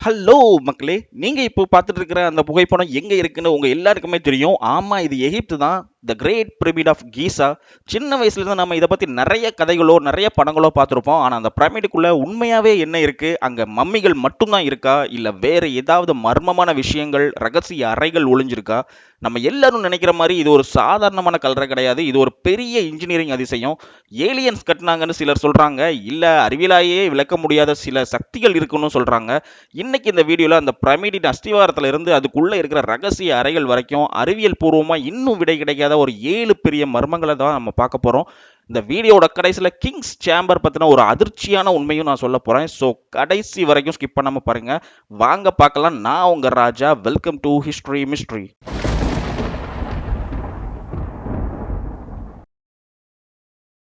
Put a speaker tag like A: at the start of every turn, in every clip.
A: Hello மக்களே! நீங்க இப்போ பார்த்துட்டு இருக்கிற அந்த புகைப்படம் எங்க இருக்குன்னு உங்க எல்லாருக்குமே தெரியும். ஆமா, இது எகிப்து தான். The great pyramid of Giza. சின்ன வயசுலேருந்து நம்ம இத பத்தி நெறைய கதைகளோ, நெறைய படங்களோ பார்த்துருப்போம். ஆனா, அந்த பிரமிடுக்குள்ள உண்மையாவே என்ன இருக்கு? அங்க மம்மிகள் மட்டும் தான் இருக்கா? இல்ல வேற ஏதாவது மர்மமான விஷயங்கள், ரகசிய அறைகள் ஒளிஞ்சிருக்கா? நம்ம எல்லாரும் நெனைக்கிற மாரி இது ஒரு சாதாரணமான கல்லறை கிடையாது. இது ஒரு பெரிய இன்ஜினியரிங் அதிசயம். ஏலியன்ஸ் கட்டுனாங்கன்னு சிலர் சொல்றாங்க. இல்ல அறிவியலாலேயே விளக்க முடியாத சில சக்திகள் இருக்குன்னு சொல்றாங்க. இன்னைக்கு இந்த வீடியோல அந்த பிரமிடின் அஸ்திவாரத்துல இருந்து அதுக்குள்ள இருக்கிற ரகசிய அறைகள் வரைக்கும் அறிவியல் பூர்வமா இன்னும் விடை கிடைக்காத ஒரு 7 பெரிய மர்மங்களை தான் நம்ம பார்க்க போறோம். இந்த வீடியோட கடைசியில கிங்ஸ் சேம்பர் பத்தின ஒரு அதிர்ச்சியான உண்மையும் நான் சொல்ல போறேன். ஸோ கடைசி வரைக்கும் ஸ்கிப் பண்ணாம பாருங்க. வாங்க பார்க்கலாம். நான் உங்க Raja. Welcome to history mystery.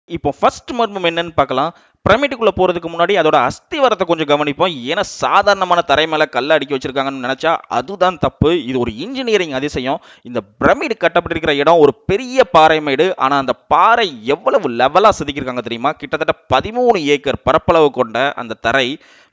A: இப்போ ஃபர்ஸ்ட் மர்மம் என்னன்னு பார்க்கலாம். பிரமிடுக்குள்ள போறதுக்கு முன்னாடி அதோட அஸ்திவாரத்தை கொஞ்சம் கவனிப்போம். ஏன்னா சாதாரணமான தரை மேல கல்ல அடுக்கி வச்சிருக்காங்கன்னு நினைச்சா அதுதான் தப்பு. இது ஒரு இன்ஜினியரிங் அதிசயம். இந்த பிரமிடு கட்டப்பட்டிருக்கிற இடம் ஒரு பெரிய பாறை மேடு. ஆனா அந்த பாறை எவ்வளவு லெவலா செதுக்கியிருக்காங்க தெரியுமா? கிட்டத்தட்ட 13 ஏக்கர் பரப்பளவு கொண்ட அந்த தரை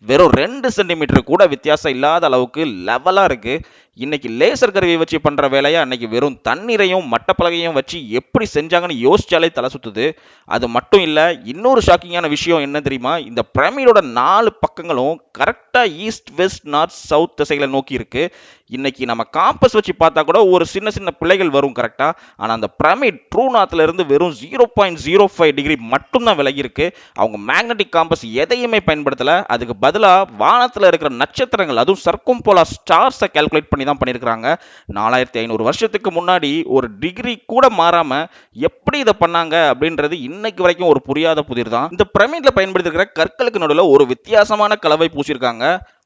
A: வெறும் 2 சென்டிமீட்டர் கூட வித்தியாசம் இல்லாத அளவுக்கு லெவலா இருக்கு. இன்னைக்கு லேசர் கருவியை வச்சு பண்ற வேலையை அன்னைக்கு வெறும் தண்ணீரையும் மட்டப்பலகையும் வச்சு எப்படி செஞ்சாங்கன்னு யோசிச்சாலே தலை சுத்துது. அது மட்டும் இல்ல, இன்னொரு ஷாக்கிங்கான விஷயம் என்ன தெரியுமா? இந்த பிரமிடோட 4 பக்கங்களும் கரெக்டா ஈஸ்ட் வெஸ்ட் நார்த் சவுத் திசைகளை நோக்கி இருக்கு. இன்னைக்கு நம்ம காம்பஸ் வச்சு பார்த்தா கூட ஒரு சின்ன சின்ன பிழைகள் வரும் கரெக்டா. ஆனா அந்த பிரமிட் ட்ரூ நார்த்ல இருந்து வெறும் 0.05 டிகிரி மட்டும் தான் விலகி இருக்கு. அவங்க மேக்னெட்டிக் காம்பஸ் எதையுமே பயன்படுத்தல. அதுக்கு பதிலா வானத்துல இருக்கிற நட்சத்திரங்கள், அதுவும் சர்க்கம்போலார் ஸ்டார்ஸை கால்குலேட் பண்ணி தான் பண்ணியிருக்காங்க. 4500 வருஷத்துக்கு முன்னாடி ஒரு டிகிரி கூட மாறாம எப்படி இதை பண்ணாங்க அப்படின்றது இன்னைக்கு வரைக்கும் ஒரு புரியாத புதிர் தான். இந்த பிரமிட்ல பயன்படுத்தி இருக்கிற கற்களுக்கு நடுவில் ஒரு வித்தியாசமான கலவை பூசியிருக்காங்க.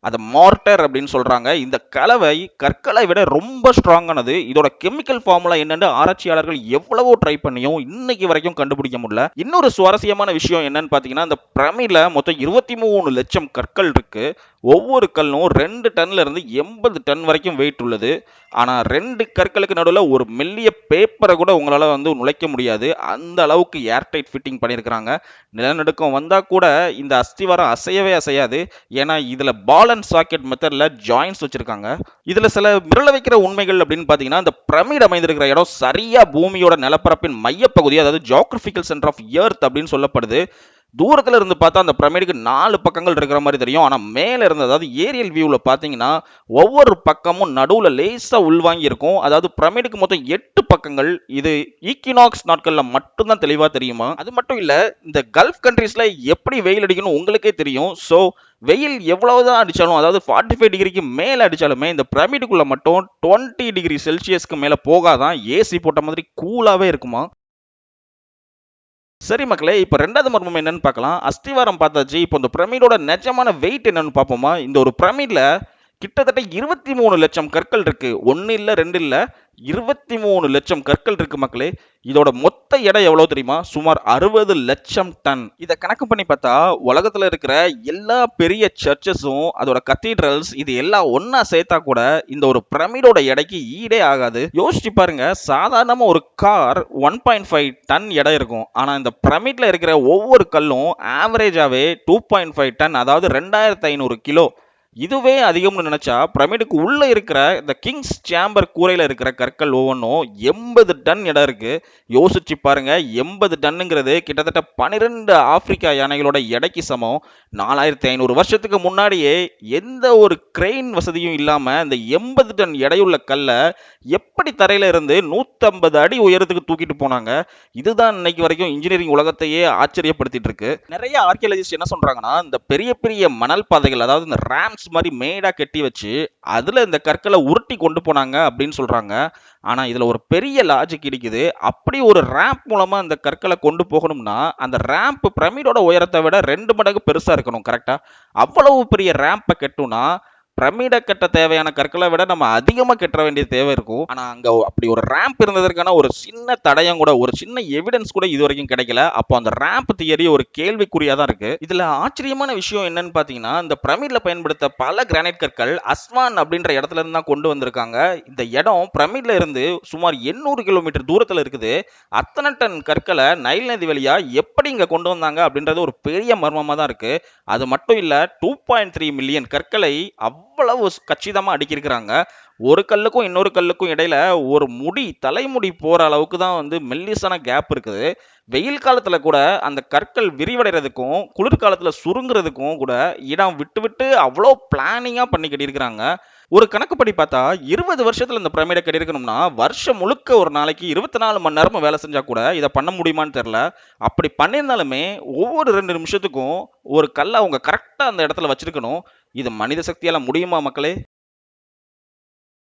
A: அதை மார்டர் அப்படின்னு சொல்றாங்க. இந்த கலவை கற்களை விட ரொம்ப ஸ்ட்ராங்கானது. இதோட கெமிக்கல் ஃபார்முலா என்னன்னு ஆராய்ச்சியாளர்கள் எவ்வளவோ ட்ரை பண்ணியும் இன்னைக்கு வரைக்கும் கண்டுபிடிக்க முடியல. இன்னொரு சுவாரஸ்யமான விஷயம் என்னன்னு பாத்தீங்கன்னா, இந்த பிரமிட்ல மொத்தம் 23 லட்சம் கற்கள் இருக்கு. ஒவ்வொரு கல்லும் 2 டன்ல இருந்து 80 டன் வரைக்கும் வெயிட் உள்ளது. ஆனா 2 கற்களுக்கு நடுவில் ஒரு மெல்லிய பேப்பரை கூட உங்களால நுழைக்க முடியாது. அந்த அளவுக்கு ஏர்டைட் ஃபிட்டிங் பண்ணியிருக்கிறாங்க. நிலநடுக்கம் வந்தா கூட இந்த அஸ்திவாரம் அசையவே அசையாது. ஏன்னா இதுல பால் அண்ட் சாக்கெட் மெத்தட்ல ஜாயின்ஸ் வச்சிருக்காங்க. இதுல சில மிரள வைக்கிற உண்மைகள் அப்படின்னு பாத்தீங்கன்னா, இந்த பிரமிட் அமைந்திருக்கிற இடம் சரியா பூமியோட நிலப்பரப்பின் மையப்பகுதி, அதாவது ஜியோகிராபிக்கல் சென்டர் ஆஃப் எர்த் அப்படின்னு சொல்லப்படுது. தூரத்துல இருந்து பார்த்தா அந்த பிரமிடுக்கு 4 பக்கங்கள் இருக்கிற மாதிரி தெரியும். ஆனா மேல இருந்து, அதாவது ஏரியல் வியூல பாத்தீங்கன்னா, ஒவ்வொரு பக்கமும் நடுவுல லேசா உள்வாங்கி இருக்கும். அதாவது பிரமிடுக்கு மொத்தம் 8 பக்கங்கள். இது ஈக்கினாக்ஸ் நாட்கள்ல மட்டும்தான் தெளிவா தெரியுமா. அது மட்டும் இல்ல, இந்த கல்ஃப் கண்ட்ரீஸ்ல எப்படி வெயில் அடிக்கணும் உங்களுக்கே தெரியும். சோ வெயில் எவ்வளவுதான் அடிச்சாலும், அதாவது 45 டிகிரிக்கு மேல அடிச்சாலுமே இந்த பிரமிடுக்குள்ள மட்டும் 20 டிகிரி செல்சியஸ்க்கு மேல போகாதான். ஏசி போட்ட மாதிரி கூலாவே இருக்குமா. சரி மக்களே, இப்ப 2வது மர்மம் என்னன்னு பார்க்கலாம். அஸ்திவாரம் பார்த்தாச்சு. இப்போ இந்த பிரமிடோட நிஜமான வெயிட் என்னன்னு பார்ப்போமா? இந்த ஒரு பிரமிட்ல கிட்டத்தட்ட 23 லட்சம் கற்கள் இருக்கு. 1 இல்ல 2 இல்ல, 23 லட்சம் கற்கள் இருக்கு மக்களே. இதோட மொத்த எடை எவ்வளவு தெரியுமா? சுமார் 60 லட்சம் டன். இத கணக்கு பண்ணி பார்த்தா உலகத்துல இருக்கிற எல்லா பெரிய சர்ச்சஸும், அதோட கத்தீட்ரல்ஸ், இது எல்லாம் ஒன்னா சேர்த்தா கூட இந்த ஒரு பிரமிடோட எடைக்கு ஈடே ஆகாது. யோசிச்சு பாருங்க, சாதாரணமா ஒரு கார் 1.5 டன் எடை இருக்கும். ஆனா இந்த பிரமிட்ல இருக்கிற ஒவ்வொரு கல்லும் ஆவரேஜாவே 2.5 டன், அதாவது 2500 கிலோ. இதுவே அதிகம்னு நினைச்சா பிரமிடுக்கு உள்ள இருக்கிற இந்த கிங்ஸ் சேம்பர் கூரையில இருக்கிற கற்கள் ஒவ்வொன்றும் 80 டன் இடம் இருக்கு. யோசிச்சு பாருங்க, 80 டன்னுங்கிறது கிட்டத்தட்ட 12 ஆப்பிரிக்கா யானைகளோட எடைக்கு சமம். 4500 வருஷத்துக்கு முன்னாடியே எந்த ஒரு கிரெயின் வசதியும் இல்லாம இந்த 80 டன் எடையுள்ள கல்லை எப்படி தரையில இருந்து 150 அடி உயரத்துக்கு தூக்கிட்டு போனாங்க. இதுதான் இன்னைக்கு வரைக்கும் இன்ஜினியரிங் உலகத்தையே ஆச்சரியப்படுத்திட்டு இருக்கு. நிறைய ஆர்கியாலஜிஸ்ட் என்ன சொல்றாங்கன்னா, இந்த பெரிய பெரிய மணல் பாதைகள், அதாவது இந்த ரேம்ஸ் மாதிரி மேடா கட்டி வச்சு அதுல இந்த கற்களை உருட்டி கொண்டு போனாங்க அப்படின்னு சொல்றாங்க. ஆனா இதுல ஒரு பெரிய லாஜிக் இருக்குது. அப்படி ஒரு ரேம்ப் மூலமா அந்த கற்களை கொண்டு போகணும்னா அந்த ரேம்ப் பிரமிடோட உயரத்தை விட 2 மடங்கு பெருசா இருக்கணும் கரெக்டா. அவ்வளவு பெரிய ரேம்பை கட்டுனா பிரமிட கட்ட தேவையான கற்களை விட நம்ம அதிகமா கட்ட வேண்டிய தேவை இருக்கும். ஆனா அங்க அப்படி ஒரு ரேம்ப் இருந்ததற்கான ஒரு சின்ன தடயம் கூட, ஒரு சின்ன எவிடன்ஸ் கூட இது வரைக்கும் கிடைக்கல. அப்போ அந்த ரேம்ப் தியரி ஒரு கேள்விக்குறியா தான் இருக்கு. இதுல ஆச்சரியமான விஷயம் என்னன்னு பாத்தீங்கன்னா, இந்த பிரமிட்ல பயன்படுத்த பல கிரானைட் கற்கள் அஸ்வான் அப்படின்ற இடத்துல இருந்து தான் கொண்டு வந்திருக்காங்க. இந்த இடம் பிரமிட்ல இருந்து சுமார் 800 கிலோமீட்டர் தூரத்துல இருக்குது. அத்தனை டன் கற்களை நைல் நதி வழியா எப்படி இங்க கொண்டு வந்தாங்க அப்படின்றது ஒரு பெரிய மர்மமா தான் இருக்கு. அது மட்டும் இல்ல, 2.3 மில்லியன் கற்களை அவ்வளவு கச்சிதமா அடுக்கியிருக்கிறாங்க. ஒரு கல்லுக்கும் இன்னொரு கல்லுக்கும் இடையில ஒரு தலைமுடி போற அளவுக்கு தான் வந்து மெல்லிசான கேப் இருக்குது. வெயில் காலத்துல கூட அந்த கற்கள் விரிவடைறதுக்கும், குளிர்காலத்துல சுருங்குறதுக்கும் கூட இடம் விட்டு விட்டு அவ்வளோ பிளானிங்கா பண்ணி கட்டியிருக்கிறாங்க. ஒரு கணக்குப்படி பார்த்தா 20 வருஷத்துல இந்த பிரமிட கட்டியிருக்கணும்னா, வருஷம் முழுக்க ஒரு நாளைக்கு 24 மணி நேரமும் வேலை செஞ்சா கூட இத பண்ண முடியுமான்னு தெரியல. அப்படி பண்ணியிருந்தாலுமே ஒவ்வொரு 2 நிமிஷத்துக்கும் ஒரு கல்ல அவங்க கரெக்ட்டா அந்த இடத்துல வச்சிருக்கணும். இது மனித சக்தியால முடியுமா மக்களே?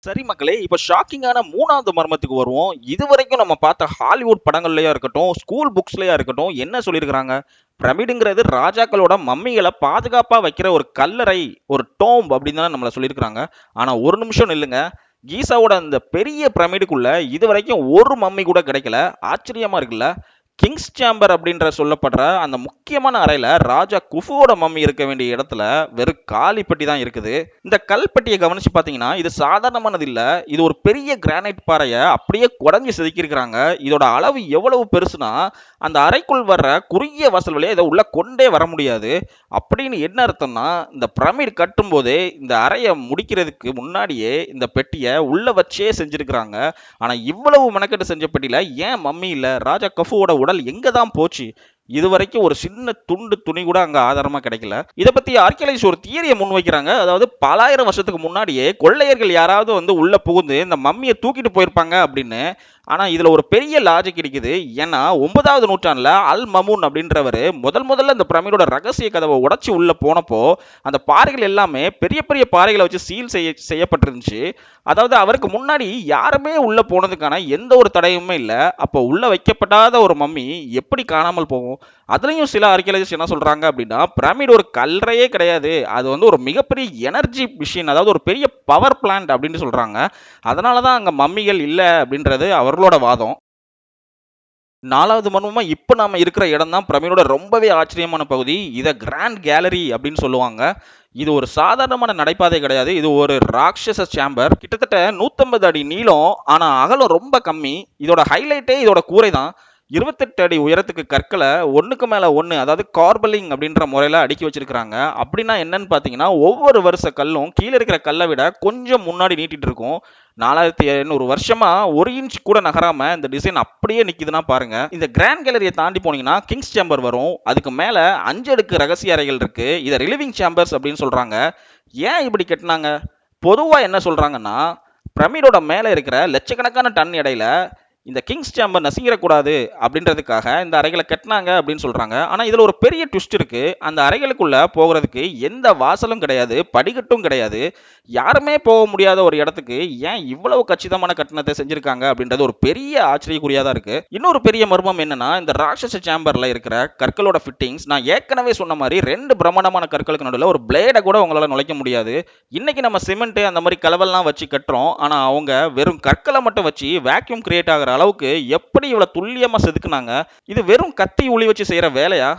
A: சரி மக்களே, இப்ப ஷாக்கிங்கான 3வது மர்மத்துக்கு வருவோம். இதுவரைக்கும் நம்ம பார்த்த ஹாலிவுட் படங்கள்லயா இருக்கட்டும், ஸ்கூல் புக்ஸ்லயா இருக்கட்டும், என்ன சொல்லியிருக்கிறாங்க? பிரமிடுங்கிறது ராஜாக்களோட மம்மிகள பாதுகாப்பா வைக்கிற ஒரு கல்லறை, ஒரு டோம்ப் அப்படின்னு தானே நம்மள சொல்லியிருக்கிறாங்க. ஆனா ஒரு நிமிஷம் நில்லுங்க. கீசாவோட அந்த பெரிய பிரமிடுக்குள்ள இதுவரைக்கும் ஒரு மம்மி கூட கிடைக்கல. ஆச்சரியமா இருக்குல்ல? கிங்ஸ் சேம்பர் அப்படின்ற சொல்லப்படுற அந்த முக்கியமான அறையில ராஜா குஃபுவோட மம்மி இருக்க வேண்டிய இடத்துல வெறும் காலி பெட்டி தான் இருக்குது. இந்த கல்பெட்டியை கவனிச்சு பாத்தீங்கன்னா இது சாதாரணமானது இல்ல. இது ஒரு பெரிய கிரானைட் பாறையை அப்படியே குடஞ்சி செதுக்கியிருக்கிறாங்க. இதோட அளவு எவ்வளவு பெருசுனா அந்த அறைக்குள் வர்ற குறுகிய வாசல் வழியா இதை உள்ள கொண்டே வர முடியாது. அப்படின்னு என்ன அர்த்தம்னா இந்த பிரமிட் கட்டும் போதே இந்த அறையை முடிக்கிறதுக்கு முன்னாடியே இந்த பெட்டியை உள்ள வச்சே செஞ்சிருக்கிறாங்க. ஆனா இவ்வளவு மெனக்கெட்டு செஞ்ச பெட்டியில ஏன் மம்மி இல்ல? ராஜா கஃபுவோட உடல் எங்க தான் போச்சு? இதுவரைக்கும் ஒரு சின்ன துண்டு துணி கூட அங்க ஆதாரமா கிடைக்கல. இத பத்தி ஆர்கியாலஜிஸ்ட் ஒரு தியரியை முன்வைக்கிறாங்க. அதாவது பலாயிரம் வருஷத்துக்கு முன்னாடியே கொள்ளையர்கள் யாராவது வந்து உள்ள புகுந்து இந்த மம்மியை தூக்கிட்டு போயிருப்பாங்க அப்படின்னு. ஆனா இதுல ஒரு பெரிய லாஜிக் இருக்குது. ஏன்னா 9வது நூற்றாண்டுல அல் மமூன் அப்படின்றவர் முதல்ல இந்த பிரமிடோட ரகசிய கதவை உடைச்சு உள்ள போனப்போ அந்த பாறைகள் எல்லாமே பெரிய பெரிய பாறைகளை வச்சு சீல் செய்யப்பட்டிருந்துச்சு. அதாவது அவருக்கு முன்னாடி யாருமே உள்ள போனதுக்கான எந்த ஒரு தடையுமே இல்லை. அப்போ உள்ள வைக்கப்படாத ஒரு மம்மி எப்படி காணாமல் போகும்? அதுலயும் சில ஆர்கியாலஜிஸ்ட் என்ன சொல்றாங்க அப்படின்னா பிரமிட் ஒரு கல்லறையே கிடையாது, அது வந்து ஒரு மிகப்பெரிய எனர்ஜி மிஷின், அதாவது ஒரு பெரிய பவர் பிளான்ட் அப்படின்னு சொல்றாங்க. அதனாலதான் அங்க மம்மிகள் இல்ல அப்படின்றது அவர்களோட வாதம். 4வது மர்மமா இப்ப நாம இருக்கிற இடம் தான் பிரமிடோட ரொம்பவே ஆச்சரியமான பகுதி. இத கிராண்ட் கேலரி அப்படின்னு சொல்லுவாங்க. இது ஒரு சாதாரணமான நடைபாதை கிடையாது. இது ஒரு ராட்சச சேம்பர். கிட்டத்தட்ட 150 அடி நீளம். ஆனா அகலம் ரொம்ப கம்மி. இதோட ஹைலைட்டே இதோட கூரை தான். 28 அடி உயரத்துக்கு கற்களை ஒண்ணுக்கு மேல ஒண்ணு, அதாவது கார்பலிங் அப்படின்ற முறையில அடுக்கி வச்சிருக்காங்க. அப்படின்னா என்னன்னு பாத்தீங்கன்னா ஒவ்வொரு வருஷ கல்லும் கீழே இருக்கிற கல்லை விட கொஞ்சம் முன்னாடி நீட்டிட்டு இருக்கும். 4700 வருஷமா 1 இன்ச் கூட நகராம இந்த டிசைன் அப்படியே நிக்குதுன்னா பாருங்க. இந்த கிராண்ட் கேலரியை தாண்டி போனீங்கன்னா கிங்ஸ் சேம்பர் வரும். அதுக்கு மேல 5 அடுக்கு ரகசிய அறைகள் இருக்கு. இதை ரிலிவிங் சேம்பர்ஸ் அப்படின்னு சொல்றாங்க. ஏன் இப்படி கட்டினாங்க? பொதுவா என்ன சொல்றாங்கன்னா பிரமிடோட மேல இருக்கிற லட்சக்கணக்கான டன் எடையில இந்த கிங்ஸ் சேம்பர் நசிங்கிடக்கூடாது அப்படின்றதுக்காக இந்த அறைகளை கட்டினாங்க அப்படின்னு சொல்றாங்க. ஆனா இதுல ஒரு பெரிய ட்விஸ்ட் இருக்கு. அந்த அறைகளுக்குள்ள போகிறதுக்கு எந்த வாசலும் கிடையாது, படிக்கட்டும் கிடையாது. யாருமே போக முடியாத ஒரு இடத்துக்கு ஏன் இவ்வளவு கச்சிதமான கட்டணத்தை செஞ்சிருக்காங்க அப்படின்றது ஒரு பெரிய ஆச்சரியக்குறியா தான் இருக்கு. இன்னொரு பெரிய மர்மம் என்னன்னா இந்த ராட்சச சேம்பர்ல இருக்கிற கற்களோட ஃபிட்டிங்ஸ். நான் ஏற்கனவே சொன்ன மாதிரி 2 பிரம்மாண்டமான கற்களுக்கு நடுவில் ஒரு பிளேட கூட உங்களால நுழைக்க முடியாது. இன்னைக்கு நம்ம சிமெண்ட் அந்த மாதிரி கலவெல்லாம் வச்சு கட்டுறோம். ஆனா அவங்க வெறும் கற்களை மட்டும் வச்சு வேக்யூம் கிரியேட் ஆகிற அளவுக்கு எப்படி இவ்வளவு துல்லியமா செதுக்குனாங்க? இது வெறும் கத்தி உளி வச்சு செய்யற வேலையா?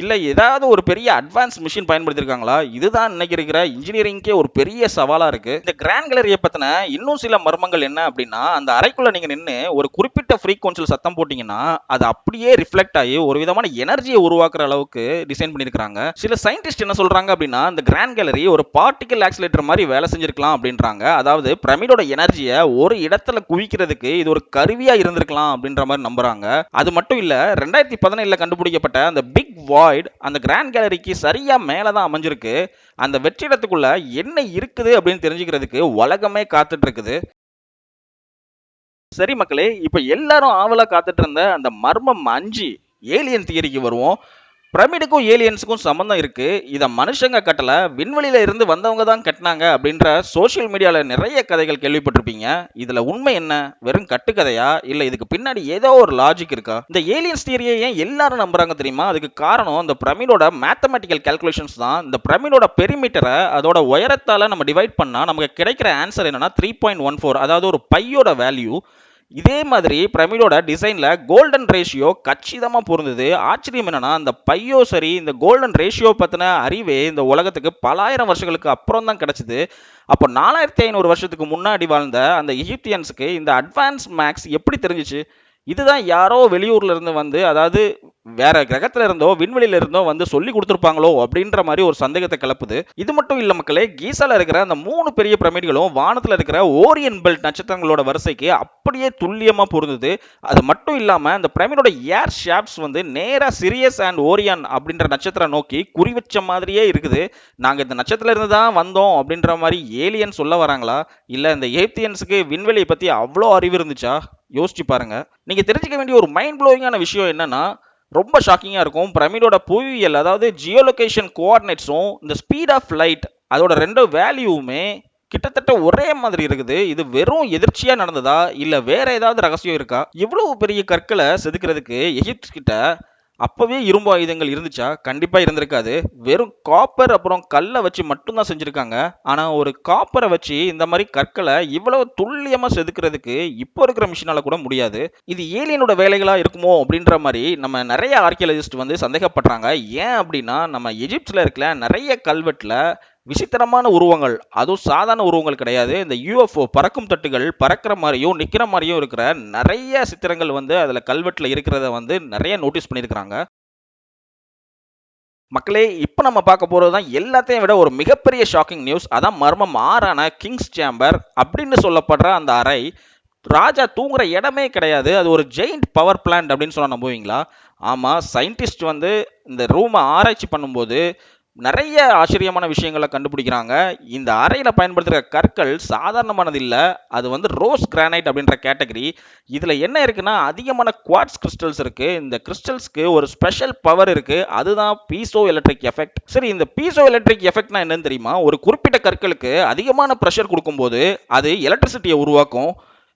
A: இல்ல ஏதாவது ஒரு பெரிய அட்வான்ஸ் மிஷின் பயன்படுத்திருக்காங்களா? இதுதான் இன்னைக்கு இருக்கிற இன்ஜினியரிங்கே ஒரு பெரிய சவாலா இருக்கு. இந்த கிராண்ட் கேலரியை பத்தின இன்னும் சில மர்மங்கள் என்ன அப்படின்னா அந்த அறைக்குள்ள நீங்க நின்று ஒரு குறிப்பிட்ட ஃப்ரீக்வன்சியில் சத்தம் போட்டீங்கன்னா அது அப்படியே ரிஃப்ளெக்ட் ஆகி ஒரு விதமான எனர்ஜியை உருவாக்குற அளவுக்கு டிசைன் பண்ணிருக்காங்க. சில சயின்டிஸ்ட் என்ன சொல்றாங்க அப்படின்னா இந்த கிராண்ட் கேலரி ஒரு பார்ட்டிகல் ஆக்சிலேட்டர் மாதிரி வேலை செஞ்சிருக்கலாம் அப்படின்றாங்க. அதாவது பிரமிடோட எனர்ஜியை ஒரு இடத்துல குவிக்கிறதுக்கு இது ஒரு கருவியா இருந்திருக்கலாம் அப்படின்ற மாதிரி நம்புறாங்க. அது மட்டும் இல்ல 2017 கண்டுபிடிக்கப்பட்ட அந்த பிக் வாய்ட் அந்த கிராண்ட் கேலரிக்கு சரியா மேல தான் அமைஞ்சிருக்கு. அந்த வெற்றிடத்துக்குள்ள என்ன இருக்குது அப்படின்னு தெரிஞ்சுக்கிறதுக்கு உலகமே காத்துட்டு இருக்குது. சரி மக்களே, இப்ப எல்லாரும் ஆவலா காத்துட்டு இருந்த அந்த மர்மம் 5 ஏலியன் தியரிக்கு வருவோம். பிரமிடுக்கும் ஏலியன்ஸுக்கும் சம்பந்தம் இருக்கு. இத மனுஷங்க கட்டல, விண்வெளியில இருந்து வந்தவங்க தான் கட்டினாங்க அப்படின்ற சோசியல் மீடியால நிறைய கதைகள் கேள்விப்பட்டிருப்பீங்க. இதுல உண்மை என்ன? வெறும் கட்டுக்கதையா இல்ல இதுக்கு பின்னாடி ஏதோ ஒரு லாஜிக் இருக்கா? இந்த ஏலியன்ஸ் தியரியை ஏன் எல்லாரும் நம்புறாங்க தெரியுமா? அதுக்கு காரணம் இந்த பிரமிடோட மேத்தமெட்டிக்கல் கால்குலேஷன்ஸ் தான். இந்த பிரமிடோட பெரிமீட்டரை அதோட உயரத்தால நம்ம டிவைட் பண்ணா நமக்கு கிடைக்கிற ஆன்சர் என்னன்னா 3.14, அதாவது ஒரு பையோட வேல்யூ. இதே மாதிரி பிரமிடோட டிசைன்ல கோல்டன் ரேஷியோ கச்சிதமா பொருந்தது. ஆச்சரியம் என்னன்னா அந்த பையோ சரி இந்த கோல்டன் ரேஷியோ பத்தின அறிவே இந்த உலகத்துக்கு பலாயிரம் வருஷங்களுக்கு அப்புறம் தான் கிடைச்சது. அப்போ 4500 வருஷத்துக்கு முன்னாடி வாழ்ந்த அந்த எகிப்தியன்ஸுக்கு இந்த அட்வான்ஸ் மேக்ஸ் எப்படி தெரிஞ்சிச்சு? இதுதான் யாரோ வெளியூர்ல இருந்து வந்து, அதாவது வேற கிரகத்துல இருந்தோ விண்வெளியில இருந்தோ வந்து சொல்லி கொடுத்துருப்பாங்களோ அப்படின்ற மாதிரி ஒரு சந்தேகத்தை கிளப்புது. இது மட்டும் இல்ல மக்களே, கீசால இருக்கிற அந்த 3 பெரிய பிரமிடுகளும் வானத்துல இருக்கிற ஓரியன் பெல்ட் நட்சத்திரங்களோட வரிசைக்கு அப்படியே துல்லியமா பொருந்தது. அது மட்டும் இல்லாம இந்த பிரமிடோட ஏர் ஷாப்ட்ஸ் வந்து நேரா சிரியஸ் அண்ட் ஓரியான் அப்படின்ற நட்சத்திரம் நோக்கி குறி வச்ச மாதிரியே இருக்குது. நாங்க இந்த நட்சத்திரத்துல இருந்து தான் வந்தோம் அப்படின்ற மாதிரி ஏலியன் சொல்ல வராங்களா, இல்ல இந்த எகிப்தியன்ஸுக்கு விண்வெளியை பத்தி அவ்வளோ அறிவு இருந்துச்சா? யோசிச்சு பாருங்க. நீங்க தெரிஞ்சுக்க வேண்டிய ஒரு மைண்ட் ப்ளோயிங்கான விஷயம் என்னன்னா, ரொம்ப ஷாக்கிங்கா இருக்கும். பிரமிடோட புவியியல், அதாவது ஜியோலொகேஷன் கோஆர்டினேட்ஸும் இந்த ஸ்பீட் ஆஃப் லைட் அதோட ரெண்டு வேல்யூவுமே கிட்டத்தட்ட ஒரே மாதிரி இருக்குது. இது வெறும் எதிர்ச்சியா நடந்ததா, இல்ல வேற ஏதாவது ரகசியம் இருக்கா? இவ்வளவு பெரிய கற்களை செதுக்கிறதுக்கு எகிப்து கிட்ட அப்பவே இரும்பு ஆயுதங்கள் இருந்துச்சா? கண்டிப்பா இருந்திருக்காது. வெறும் காப்பர் அப்புறம் கல்லை வச்சு மட்டும்தான் செஞ்சிருக்காங்க. ஆனா ஒரு காப்பரை வச்சு இந்த மாதிரி கற்களை இவ்வளவு துல்லியமா செதுக்கிறதுக்கு இப்போ இருக்கிற மிஷினால கூட முடியாது. இது ஏலியனோட வேலைகளா இருக்குமோ அப்படின்ற மாதிரி நம்ம நிறைய ஆர்கியாலஜிஸ்ட் வந்து சந்தேகப்படுறாங்க. ஏன் அப்படின்னா, நம்ம எஜிப்ட்ல இருக்கிற நிறைய கல்வெட்டுல விசித்திரமான உருவங்கள், அதுவும் சாதாரண உருவங்கள் கிடையாது. இந்த யூஎஃப்ஓ பறக்கும் தட்டுகள் பறக்கிற மாதிரியும் நிக்கிற மாதிரியும் இருக்கிற நிறைய சித்திரங்கள் வந்து அதுல கல்வெட்டுல இருக்கிறத வந்து நிறைய நோட்டீஸ் பண்ணியிருக்கிறாங்க. மக்களே, இப்ப நம்ம பார்க்க போறதுதான் எல்லாத்தையும் விட ஒரு மிகப்பெரிய ஷாக்கிங் நியூஸ். அதான் மர்மம் 6ஆன கிங்ஸ் சேம்பர் அப்படின்னு சொல்லப்படுற அந்த அறை. ராஜா தூங்குற இடமே கிடையாது. அது ஒரு ஜெயிண்ட் பவர் பிளான்ட் அப்படின்னு சொன்னா நம்புவீங்களா? ஆமா, சயின்டிஸ்ட் வந்து இந்த ரூமை ஆராய்ச்சி பண்ணும்போது நிறைய ஆச்சரியமான விஷயங்களை கண்டுபிடிக்கிறாங்க. இந்த அறையில பயன்படுத்துகிற கற்கள் சாதாரணமானது இல்ல. அது வந்து ரோஸ் கிரானைட் அப்படின்ற கேட்டகரி. இதுல என்ன இருக்குன்னா, அதிகமான குவார்ட்ஸ் கிறிஸ்டல்ஸ் இருக்கு. இந்த கிறிஸ்டல்ஸ்க்கு ஒரு ஸ்பெஷல் பவர் இருக்கு. அதுதான் பீசோ எலக்ட்ரிக் எஃபெக்ட். சரி, இந்த பீசோ எலக்ட்ரிக் எஃபெக்ட்னா என்னன்னு தெரியுமா? ஒரு குறிப்பிட்ட கற்களுக்கு அதிகமான பிரஷர் கொடுக்கும்போது அது எலக்ட்ரிசிட்டியை உருவாக்கும்.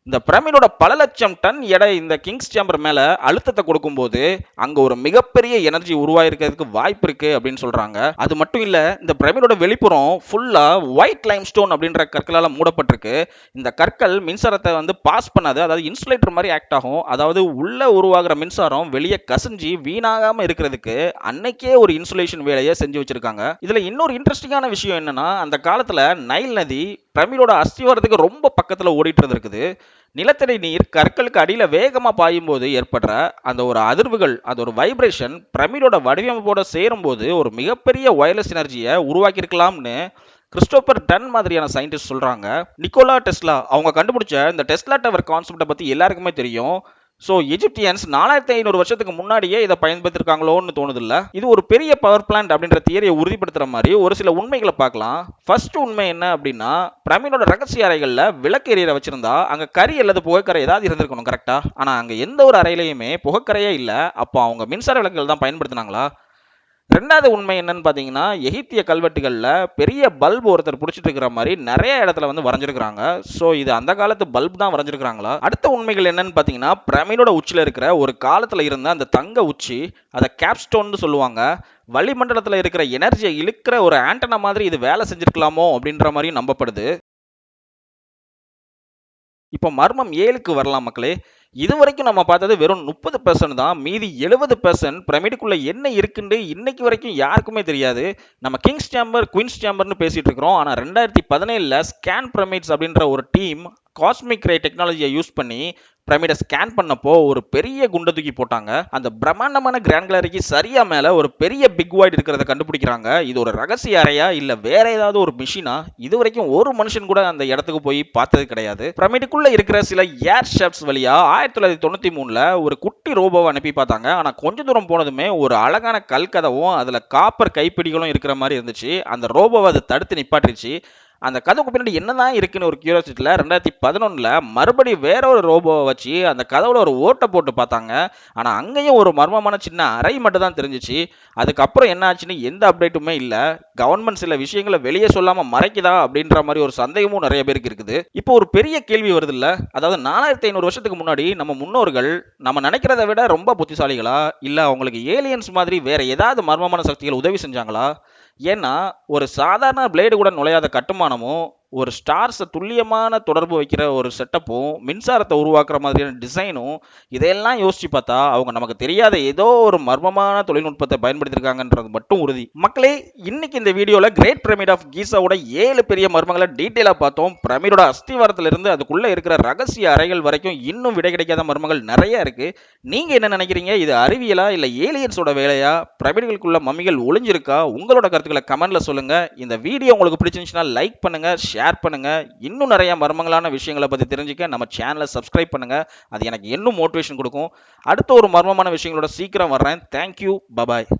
A: இந்த பிரமிடோட பல லட்சம் டன் எடை இந்த கிங்ஸ் சேம்பர் மேல அழுத்தத்தை கொடுக்கும்போது அங்க ஒரு மிகப்பெரிய எனர்ஜி உருவாயிருக்கிறதுக்கு வாய்ப்பு இருக்கு அப்படின்னு சொல்றாங்க. அது மட்டும் இல்ல, இந்த பிரமிடோட வெளிப்புறம் ஃபுல்லா ஒயிட் லைம்ஸ்டோன் அப்படின்ற கற்களால மூடப்பட்டிருக்கு. இந்த கற்கள் மின்சாரத்தை வந்து பாஸ் பண்ணாது, அதாவது இன்சுலேட்டர் மாதிரி ஆக்ட் ஆகும். அதாவது உள்ள உருவாகிற மின்சாரம் வெளியே கசிஞ்சு வீணாகாம இருக்கிறதுக்கு அன்னைக்கே ஒரு இன்சுலேஷன் வேலையை செஞ்சு வச்சிருக்காங்க. இதுல இன்னொரு இன்ட்ரெஸ்டிங்கான விஷயம் என்னன்னா, அந்த காலத்துல நைல் நதி பிரமிடோட அஸ்திவாரத்துக்கு ரொம்ப பக்கத்துல ஓடிட்டு இருந்திருக்குது. நிலத்தடி நீர் கற்களுக்கு அடியில வேகமா பாயும் போது ஏற்படுற அந்த ஒரு அதிர்வுகள், அது ஒரு வைப்ரேஷன் பிரமிடோட வடிவமைப்போட சேரும்போது ஒரு மிகப்பெரிய வயர்லெஸ் எனர்ஜியை உருவாக்கியிருக்கலாம்னு கிறிஸ்டோபர் டன் மாதிரியான சயின்டிஸ்ட் சொல்றாங்க. நிக்கோலா டெஸ்லா அவங்க கண்டுபிடிச்ச இந்த டெஸ்லா டவர் கான்செப்டை பத்தி எல்லாருக்குமே தெரியும். ஸோ எஜிப்தியன்ஸ் 4500 வருஷத்துக்கு முன்னாடியே இதை பயன்படுத்திருக்காங்களோன்னு தோணுது இல்ல. இது ஒரு பெரிய பவர் பிளான்ட் அப்படின்ற தியரியை உறுதிப்படுத்துற மாதிரி ஒரு சில உண்மைகளை பார்க்கலாம். ஃபர்ஸ்ட் உண்மை என்ன அப்படின்னா, பிரமிடோட ரகசிய அறைகள்ல விளக்கு எரியற வச்சிருந்தா அங்க கரி அல்லது புகைக்கரை ஏதாவது இருந்திருக்கணும், கரெக்டா? ஆனா அங்க எந்த ஒரு அறையிலையுமே புகைக்கரையே இல்ல. அப்போ அவங்க மின்சார விளக்குகள் தான் பயன்படுத்தினாங்களா? ரெண்டாவது உண்மை என்னன்னு பார்த்தீங்கன்னா, எகிப்திய கல்வெட்டுகள்ல பெரிய பல்ப் ஒருத்தர் பிடிச்சிட்டு இருக்கிற மாதிரி நிறைய இடத்துல வந்து வரைஞ்சிருக்கிறாங்க. ஸோ இது அந்த காலத்து பல்ப் தான் வரைஞ்சிருக்கிறாங்களா? அடுத்த உண்மைகள் என்னன்னு பார்த்தீங்கன்னா, பிரமிடோட உச்சியில் இருக்கிற ஒரு காலத்தில் இருந்த அந்த தங்க உச்சி, அதை கேப்ஸ்டோன்னு சொல்லுவாங்க. வளிமண்டலத்தில் இருக்கிற எனர்ஜியை இழுக்கிற ஒரு ஆண்டனா மாதிரி இது வேலை செஞ்சிருக்கலாமோ அப்படின்ற மாதிரியும் நம்பப்படுது. இப்போ மர்மம் 7க்கு வரலாம் மக்களே. இதுவரைக்கும் நம்ம பார்த்தது வெறும் 30% தான். மீதி 70% பிரமிடுக்குள்ள என்ன இருக்குன்னு இன்னைக்கு வரைக்கும் யாருக்குமே தெரியாது. நம்ம கிங்ஸ் சேம்பர், குயின்ஸ் சேம்பர்னு பேசிட்டு இருக்கிறோம். ஆனா 2017ல ஸ்கேன் பிரமிட்ஸ் அப்படின்ற ஒரு டீம் காஸ்மிக் ரே டெக்னாலஜியை யூஸ் பண்ணி பிரமிடை ஸ்கேன் பண்ணப்போ ஒரு பெரிய குண்டை தூக்கி போட்டாங்க. அந்த பிரம்மாண்டமான கிராண்ட் கேலரிக்கு சரியா மேல ஒரு பெரிய பிக் வாய்ட் இருக்கிறத கண்டுபிடிக்கிறாங்க. இது ஒரு ரகசிய அறையா இல்ல வேற ஏதாவது ஒரு மிஷினா? இது வரைக்கும் ஒரு மனுஷன் கூட அந்த இடத்துக்கு போய் பார்த்தது கிடையாது. பிரமிடுக்குள்ள இருக்கிற சில ஏர் ஷாப்ட்ஸ் வழியா 1993ல ஒரு குட்டி ரோபோவை அனுப்பி பார்த்தாங்க. ஆனா கொஞ்ச தூரம் போனதுமே ஒரு அழகான கல்கதவும் அதுல காப்பர் கைப்பிடிகளும் இருக்கிற மாதிரி இருந்துச்சு. அந்த ரோபோவை அதை தடுத்து நிப்பாட்டிருச்சு. அந்த கதவுக்கு பின்னாடி என்னதான் இருக்குன்னு ஒரு கியூரியாசிட்டியில் 2011ல் மறுபடியும் வேற ஒரு ரோபோவை வச்சு அந்த கதவுல ஒரு ஓட்டை போட்டு பார்த்தாங்க. ஆனால் அங்கேயும் ஒரு மர்மமான சின்ன அறை மட்டும் தான் தெரிஞ்சிச்சு. அதுக்கப்புறம் என்ன ஆச்சுன்னு எந்த அப்டேட்டுமே இல்லை. கவர்மெண்ட் சில விஷயங்களை வெளியே சொல்லாமல் மறைக்குதா அப்படின்ற மாதிரி ஒரு சந்தேகமும் நிறைய பேருக்கு இருக்குது. இப்போ ஒரு பெரிய கேள்வி வருது இல்லை, அதாவது 4500 வருஷத்துக்கு முன்னாடி நம்ம முன்னோர்கள் நம்ம நினைக்கிறத விட ரொம்ப புத்திசாலிகளா, இல்லை அவங்களுக்கு ஏலியன்ஸ் மாதிரி வேற ஏதாவது மர்மமான சக்திகள் உதவி செஞ்சாங்களா? ஏன்னா ஒரு சாதாரண பிளேடு கூட நுழையாத கட்டுமானமும் ஒரு ஸ்டார்ஸை துல்லியமான தொடர்பு வைக்கிற ஒரு செட்டப்பும் மின்சாரத்தை உருவாக்குற மாதிரியான டிசைனும் இதையெல்லாம் யோசிச்சு பார்த்தா அவங்க நமக்கு தெரியாத ஏதோ ஒரு மர்மமான தொழில்நுட்பத்தை பயன்படுத்தியிருக்காங்கன்றது மட்டும் உறுதி. மக்களே, இன்னைக்கு இந்த வீடியோல கிரேட் பிரமிட் ஆஃப் கீசாவோட 7 பெரிய மர்மங்களை டீட்டெயிலா பார்த்தோம். பிரமிடோட அஸ்திவாரத்திலிருந்து அதுக்குள்ள இருக்கிற ரகசிய அறைகள் வரைக்கும் இன்னும் விடை கிடைக்காத மர்மங்கள் நிறைய இருக்கு. நீங்க என்ன நினைக்கிறீங்க? இது அறிவியலா இல்ல ஏலியன்ஸோட வேலையா? பிரமிடுகளுக்குள்ள மம்மிகள் ஒளிஞ்சிருக்கா? உங்களோட கருத்துக்களை கமெண்ட்ல சொல்லுங்க. இந்த வீடியோ உங்களுக்கு பிடிச்சிருந்துச்சுன்னா லைக் பண்ணுங்க, ஷேர் பண்ணுங்க. இன்னும் நிறைய மர்மங்களான விஷயங்களை பத்தி தெரிஞ்சுக்க நம்ம சேனலை சப்ஸ்கிரைப் பண்ணுங்க. அது எனக்கு இன்னும் மோட்டிவேஷன் கொடுக்கும். அடுத்த ஒரு மர்மமான விஷயங்களோட சீக்கிரம் வர்றேன். Thank you, bye bye.